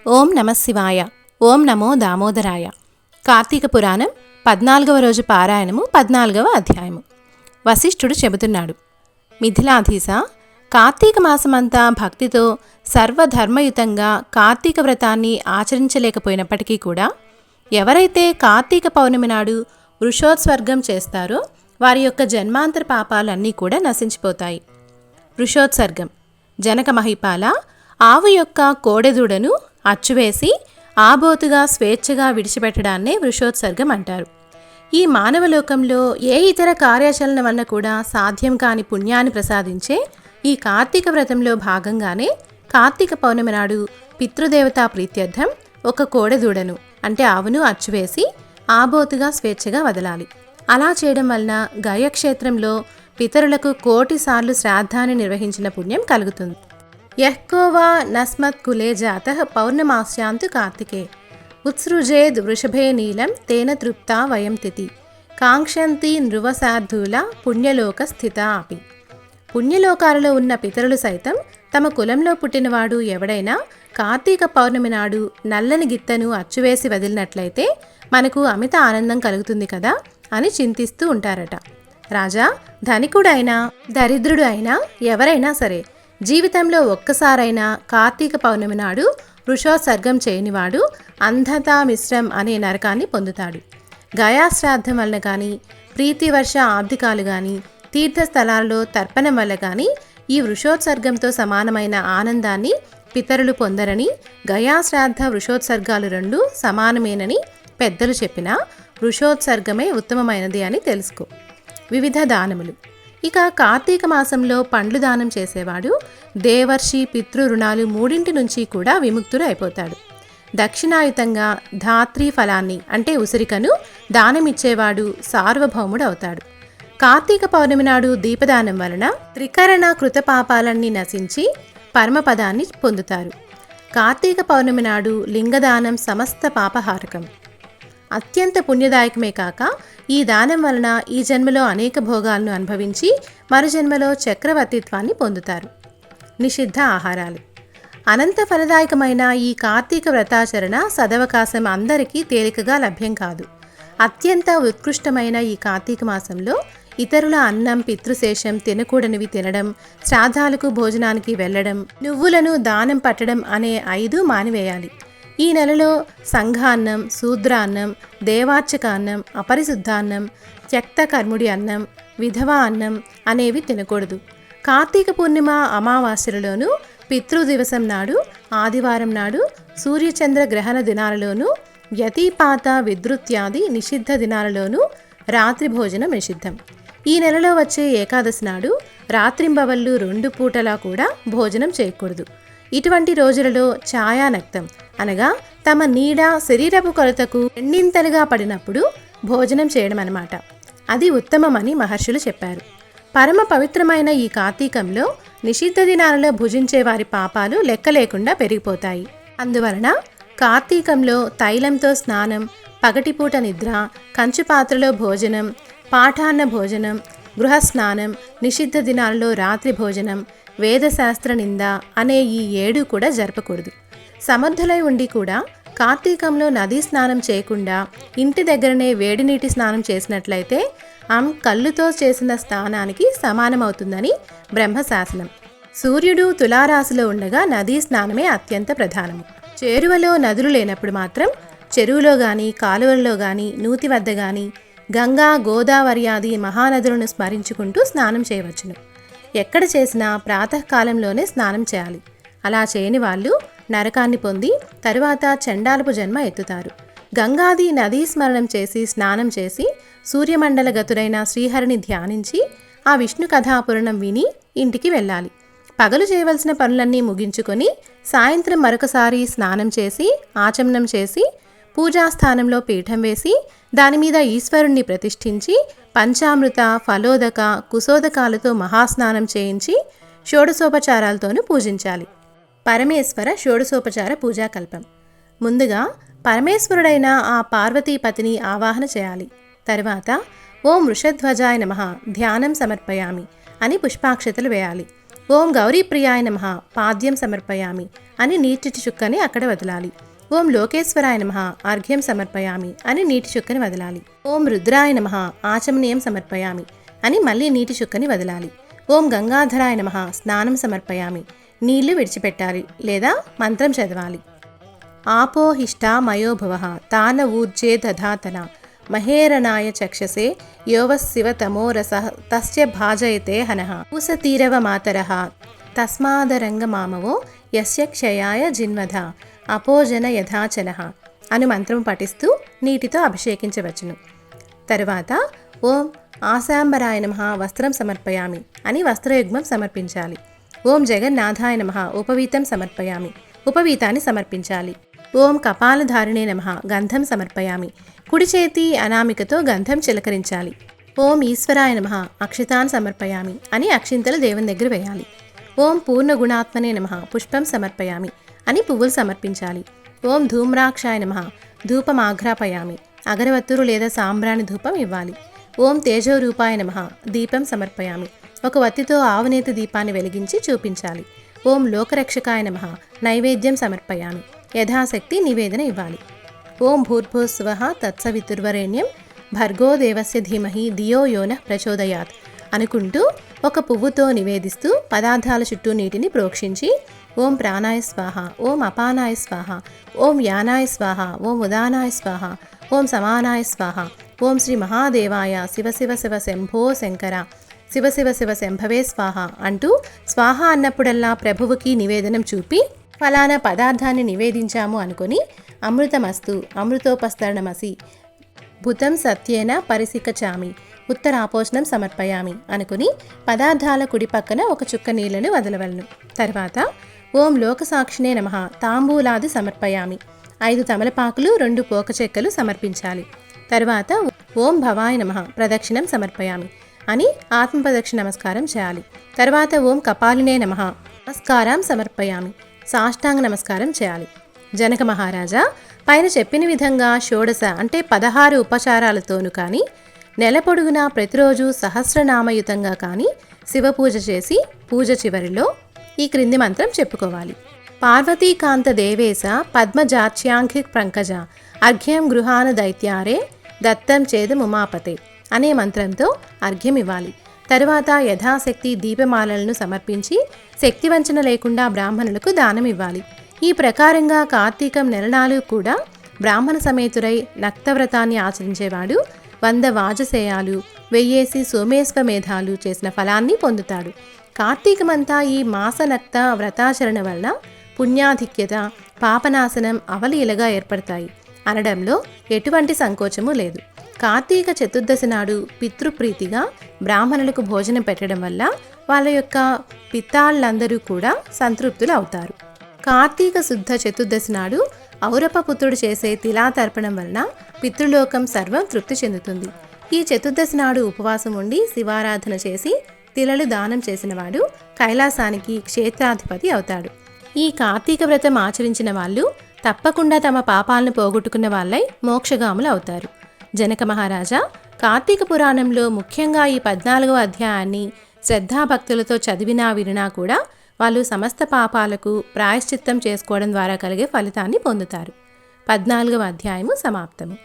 ఓం నమ శివాయ. ఓం నమో దామోదరాయ. కార్తీక పురాణం 14వ రోజు పారాయణము 14వ అధ్యాయము. వశిష్ఠుడు చెబుతున్నాడు, మిథిలాధీశ, కార్తీక మాసమంతా భక్తితో సర్వధర్మయుతంగా కార్తీక వ్రతాన్ని ఆచరించలేకపోయినప్పటికీ కూడా ఎవరైతే కార్తీక పౌర్ణమి నాడు వృషోత్సర్గం చేస్తారో వారి యొక్క జన్మాంతర పాపాలన్నీ కూడా నశించిపోతాయి. వృషోత్సర్గం జనక మహిపాల, ఆవు యొక్క కోడెదూడను అచ్చువేసి ఆబోతుగా స్వేచ్ఛగా విడిచిపెట్టడాన్నే వృషోత్సర్గం అంటారు. ఈ మానవలోకంలో ఏ ఇతర కార్యాచరణ వల్ల కూడా సాధ్యం కాని పుణ్యాన్ని ప్రసాదించే ఈ కార్తీక వ్రతంలో భాగంగానే కార్తీక పౌర్ణమి నాడు పితృదేవతా ప్రీత్యర్థం ఒక కోడెదూడను అంటే ఆవును అచ్చువేసి ఆబోతుగా స్వేచ్ఛగా వదలాలి. అలా చేయడం వలన గయక్షేత్రంలో పితరులకు 1,000,000 సార్లు శ్రాద్ధాన్ని నిర్వహించిన పుణ్యం కలుగుతుంది. యఃకోవా నస్మత్కులే జాతః పౌర్ణమాస్యాంతు కార్తికే ఉత్సృజేద్ వృషభే నీలం తేన తృప్తా వయం తిథి కాంక్షంతి నృవశార్ధూల పుణ్యలోక స్థిత అపి. పుణ్యలోకాలలో ఉన్న పితరులు సైతం తమ కులంలో పుట్టినవాడు ఎవడైనా కార్తీక పౌర్ణమి నాడు నల్లని గిత్తను అచ్చువేసి వదిలినట్లయితే మనకు అమిత ఆనందం కలుగుతుంది కదా అని చింతిస్తూ ఉంటారట. రాజా, ధనికుడైనా దరిద్రుడు అయినా ఎవరైనా సరే జీవితంలో ఒక్కసారైనా కార్తీక పౌర్ణమి నాడు వృషోత్సర్గం చేయనివాడు అంధతా మిశ్రం అనే నరకాన్ని పొందుతాడు. గయాశ్రాద్ధం వలన కానీ, ప్రీతివర్ష ఆబ్దికాలు కానీ, తీర్థస్థలాలలో తర్పణం వల్ల కానీ ఈ వృషోత్సర్గంతో సమానమైన ఆనందాన్ని పితరులు పొందరని, గయాశ్రాద్ధ వృషోత్సర్గాలు రెండు సమానమేనని పెద్దలు చెప్పినా వృషోత్సర్గమే ఉత్తమమైనది అని తెలుసుకో. వివిధ దానములు. ఇక కార్తీక మాసంలో పండ్లు దానం చేసేవాడు దేవర్షి పితృ రుణాలు మూడింటి నుంచి కూడా విముక్తుడు అయిపోతాడు. దక్షిణాయుతంగా ధాత్రీ ఫలాన్ని అంటే ఉసిరికను దానమిచ్చేవాడు సార్వభౌముడు అవుతాడు. కార్తీక పౌర్ణమి నాడు దీపదానం వలన త్రికరణ కృతపాపాలన్నీ నశించి పరమపదాన్ని పొందుతారు. కార్తీక పౌర్ణమి నాడు లింగదానం సమస్త పాపహారకం, అత్యంత పుణ్యదాయకమే కాక ఈ దానం వలన ఈ జన్మలో అనేక భోగాలను అనుభవించి మరు జన్మలో చక్రవర్తిత్వాన్ని పొందుతారు. నిషిద్ధ ఆహారాలు. అనంత ఫలదాయకమైన ఈ కార్తీక వ్రతాచరణ సదవకాశం అందరికీ తేలికగా లభ్యం కాదు. అత్యంత ఉత్కృష్టమైన ఈ కార్తీక మాసంలో ఇతరుల అన్నం పితృశేషం తినకూడనివి తినడం, శ్రాద్ధాలకు భోజనానికి వెళ్ళడం, నువ్వులను దానం పట్టడం అనే 5 మానివేయాలి. ఈ నెలలో సంఘాన్నం, శూద్రాన్నం, దేవార్చకాన్నం, అపరిశుద్ధాన్నం, త్యక్త కర్ముడి అన్నం, విధవా అన్నం అనేవి తినకూడదు. కార్తీక పూర్ణిమ అమావాస్యలలోనూ, పితృదివసం నాడు, ఆదివారం నాడు, సూర్యచంద్ర గ్రహణ దినాలలోనూ, వ్యతిపాత విద్రుత్యాది నిషిద్ధ దినాలలోనూ రాత్రి భోజనం నిషిద్ధం. ఈ నెలలో వచ్చే ఏకాదశి నాడు రాత్రింబవళ్ళు 2 పూటలా కూడా భోజనం చేయకూడదు. ఇటువంటి రోజులలో ఛాయానక్తం అనగా తమ నీడ శరీరపు కొలతకు రెండింతలుగా పడినప్పుడు భోజనం చేయడం అన్నమాట. అది ఉత్తమమని మహర్షులు చెప్పారు. పరమ పవిత్రమైన ఈ కార్తీకంలో నిషిద్ధ దినాలలో భుజించే వారి పాపాలు లెక్క లేకుండా పెరిగిపోతాయి. అందువలన కార్తీకంలో తైలంతో స్నానం, పగటిపూట నిద్ర, కంచుపాత్రలో భోజనం, పాఠాన్న భోజనం, గృహస్నానం, నిషిద్ధ దినాలలో రాత్రి భోజనం, వేదశాస్త్ర నింద అనే ఈ 7 కూడా జరపకూడదు. సమర్థులై ఉండి కూడా కార్తీకంలో నదీ స్నానం చేయకుండా ఇంటి దగ్గరనే వేడి నీటి స్నానం చేసినట్లయితే కళ్ళుతో చేసిన స్నానానికి సమానమవుతుందని బ్రహ్మశాసనం. సూర్యుడు తులారాశిలో ఉండగా నదీ స్నానమే అత్యంత ప్రధానము. చేరువలో నదులు లేనప్పుడు మాత్రం చెరువులో గాని, కాలువల్లో గాని, నూతి వద్ద గాని గంగా, గోదావరి ఆది మహానదులను స్మరించుకుంటూ స్నానం చేయవచ్చును. ఎక్కడ చేసినా ప్రాతకాలంలోనే స్నానం చేయాలి. అలా చేయని వాళ్ళు నరకాన్ని పొంది తరువాత చండాలపు జన్మ ఎత్తుతారు. గంగాది నదీ స్మరణం చేసి స్నానం చేసి సూర్యమండల గతుడైన శ్రీహరిని ధ్యానించి ఆ విష్ణు కథాపురాణం విని ఇంటికి వెళ్ళాలి. పగలు చేయవలసిన పనులన్నీ ముగించుకొని సాయంత్రం మరొకసారి స్నానం చేసి ఆచమనం చేసి పూజాస్థానంలో పీఠం వేసి దానిమీద ఈశ్వరుణ్ణి ప్రతిష్ఠించి పంచామృత, ఫలోదక, కుశోదకాలతో మహాస్నానం చేయించి షోడశోపచారాలతోనూ పూజించాలి. పరమేశ్వర షోడశోపచార పూజాకల్పం. ముందుగా పరమేశ్వరుడైన ఆ పార్వతీపతిని ఆవాహన చేయాలి. తర్వాత ఓం వృషధ్వజాయ నమః ధ్యానం సమర్పయామి అని పుష్పాక్షతలు వేయాలి. ఓం గౌరీప్రియాయ నమః పాద్యం సమర్పయామి అని నీటి చుక్కని అక్కడ వదలాలి. ఓం లోకేశ్వరాయ నమః అర్ఘ్యం సమర్పయామి అని నీటి చుక్కని వదలాలి. ఓం రుద్రాయ నమః ఆచమనీయం సమర్పయామి అని మళ్ళీ నీటి చుక్కని వదలాలి. ఓం గంగాధరాయ నమః స్నానం సమర్పయామి, నీళ్లు విడిచిపెట్టాలి లేదా మంత్రం చదవాలి. ఆపోహిష్టా మయోభవ తాన ఊర్జే దధాతన మహేరణాయ చక్షసే యోవశివ తమోరస తస్య భాజయతే హనః పూసతీరవ మాతరః తస్మాదరంగ మామవో యస్య క్షయాయ జిన్వధ అపోజన యథాచనః అను మంత్రం పఠిస్తూ నీటితో అభిషేకించవచ్చును. తరువాత ఓం ఆశాంబరాయ నమః వస్త్రం సమర్పయామి అని వస్త్రయుగ్మం సమర్పించాలి. ఓం జగన్నాథాయ నమః ఉపవీతం సమర్పయామి, ఉపవీతాన్ని సమర్పించాలి. ఓం కపాలధారిణే నమః గంధం సమర్పయామి, కుడి చేతి అనామికతో గంధం చిలకరించాలి. ఓం ఈశ్వరాయ నమః అక్షితాన్ సమర్పయామి అని అక్షింతలు దేవుని దగ్గర వేయాలి. ఓం పూర్ణగుణాత్మనే నమః పుష్పం సమర్పయామి అని పువ్వులు సమర్పించాలి. ఓం ధూమ్రాక్షాయ నమః ధూపమాఘ్రాపయామి, అగరవత్తురు లేదా సాంబ్రాణి ధూపం ఇవ్వాలి. ఓం తేజోరూపాయ నమః దీపం సమర్పయామి, ఒక వత్తితో ఆవునేతి దీపాన్ని వెలిగించి చూపించాలి. ఓం లోకరక్షకాయ నమః నైవేద్యం సమర్పయామి, యథాశక్తి నివేదన ఇవ్వాలి. ఓం భూర్భువః తత్సవితుర్వరేణ్యం భర్గో దేవస్య ధీమహి ధియో యోనః ప్రచోదయాత్ అనుకుంటూ ఒక పువ్వుతో నివేదిస్తూ పదార్థాల చుట్టూ నీటిని ప్రోక్షించి ఓం ప్రాణాయ స్వాహ, ఓం అపానాయ స్వాహ, ఓం యానాయ స్వాహ, ఓం ఉదానాయ స్వాహ, ఓం సమానాయ స్వాహ, ఓం శ్రీ మహాదేవాయ శివ శివ శివ శంభో శంకర శివ శివ శివ శంభవే స్వాహ అంటూ స్వాహ అన్నప్పుడల్లా ప్రభువుకి నివేదనం చూపి ఫలానా పదార్థాన్ని నివేదించాము అనుకొని అమృతమస్తు అమృతోపస్తరణమసి భూతం సత్యేన పరిసికచామి ఉత్తరాపోషణం సమర్పయామి అనుకుని పదార్థాల కుడి పక్కన ఒక చుక్క నీళ్లను వదలవలను. తర్వాత ఓం లోకసాక్షినే నమః తాంబూలాది సమర్పయామి, 5 తమలపాకులు 2 పోక చెక్కలు సమర్పించాలి. తర్వాత ఓం భవాయ నమః ప్రదక్షిణం సమర్పయామి అని ఆత్మప్రదక్షిణ నమస్కారం చేయాలి. తర్వాత ఓం కపాలినే నమః నమస్కారం సమర్పయామి సాష్టాంగ నమస్కారం చేయాలి. జనక మహారాజా, పైన చెప్పిన విధంగా షోడశ అంటే 16 ఉపచారాలతోనూ కానీ నెల పొడుగునా ప్రతిరోజు సహస్రనామయుతంగా కానీ శివపూజ చేసి పూజ చివరిలో ఈ క్రింది మంత్రం చెప్పుకోవాలి. పార్వతీకాంత దేవేశ పద్మజాచ్యాంఘి పంకజ అర్ఘ్యం గృహాన దైత్యారే దత్తం చేదు ఉమాపతే అనే మంత్రంతో అర్ఘ్యం ఇవ్వాలి. తరువాత యథాశక్తి దీపమాలలను సమర్పించి శక్తివంచన లేకుండా బ్రాహ్మణులకు దానం ఇవ్వాలి. ఈ ప్రకారంగా కార్తీకం నెలనాలు కూడా బ్రాహ్మణ సమేతురై నక్తవ్రతాన్ని ఆచరించేవాడు 100 వాజసేయాలు 1000 సోమేశ్వమేధాలు చేసిన ఫలాన్ని పొందుతాడు. కార్తీకమంతా ఈ మాసనక్త వ్రతాచరణ వలన పుణ్యాధిక్యత పాపనాశనం అవలీలగా ఏర్పడతాయి అనడంలో ఎటువంటి సంకోచము లేదు. కార్తీక చతుర్దశి నాడు పితృప్రీతిగా బ్రాహ్మణులకు భోజనం పెట్టడం వల్ల వాళ్ళ యొక్క పిత్తాళ్ళందరూ కూడా సంతృప్తులు అవుతారు. కార్తీక శుద్ధ చతుర్దశి నాడు ఔరపపుత్రుడు చేసే తిలాతర్పణం వలన పితృలోకం సర్వం తృప్తి చెందుతుంది. ఈ చతుర్దశి నాడు ఉపవాసం ఉండి శివారాధన చేసి తిలలు దానం చేసినవాడు కైలాసానికి క్షేత్రాధిపతి అవుతాడు. ఈ కార్తీక వ్రతం ఆచరించిన వాళ్ళు తప్పకుండా తమ పాపాలను పోగొట్టుకున్న వాళ్ళై మోక్షగాములు అవుతారు. జనక మహారాజా, కార్తీక పురాణంలో ముఖ్యంగా ఈ 14వ అధ్యాయాన్ని శ్రద్ధాభక్తులతో చదివినా వినినా కూడా వాళ్ళు సమస్త పాపాలకు ప్రాయశ్చిత్తం చేసుకోవడం ద్వారా కలిగే ఫలితాన్ని పొందుతారు. 14వ అధ్యాయము సమాప్తము.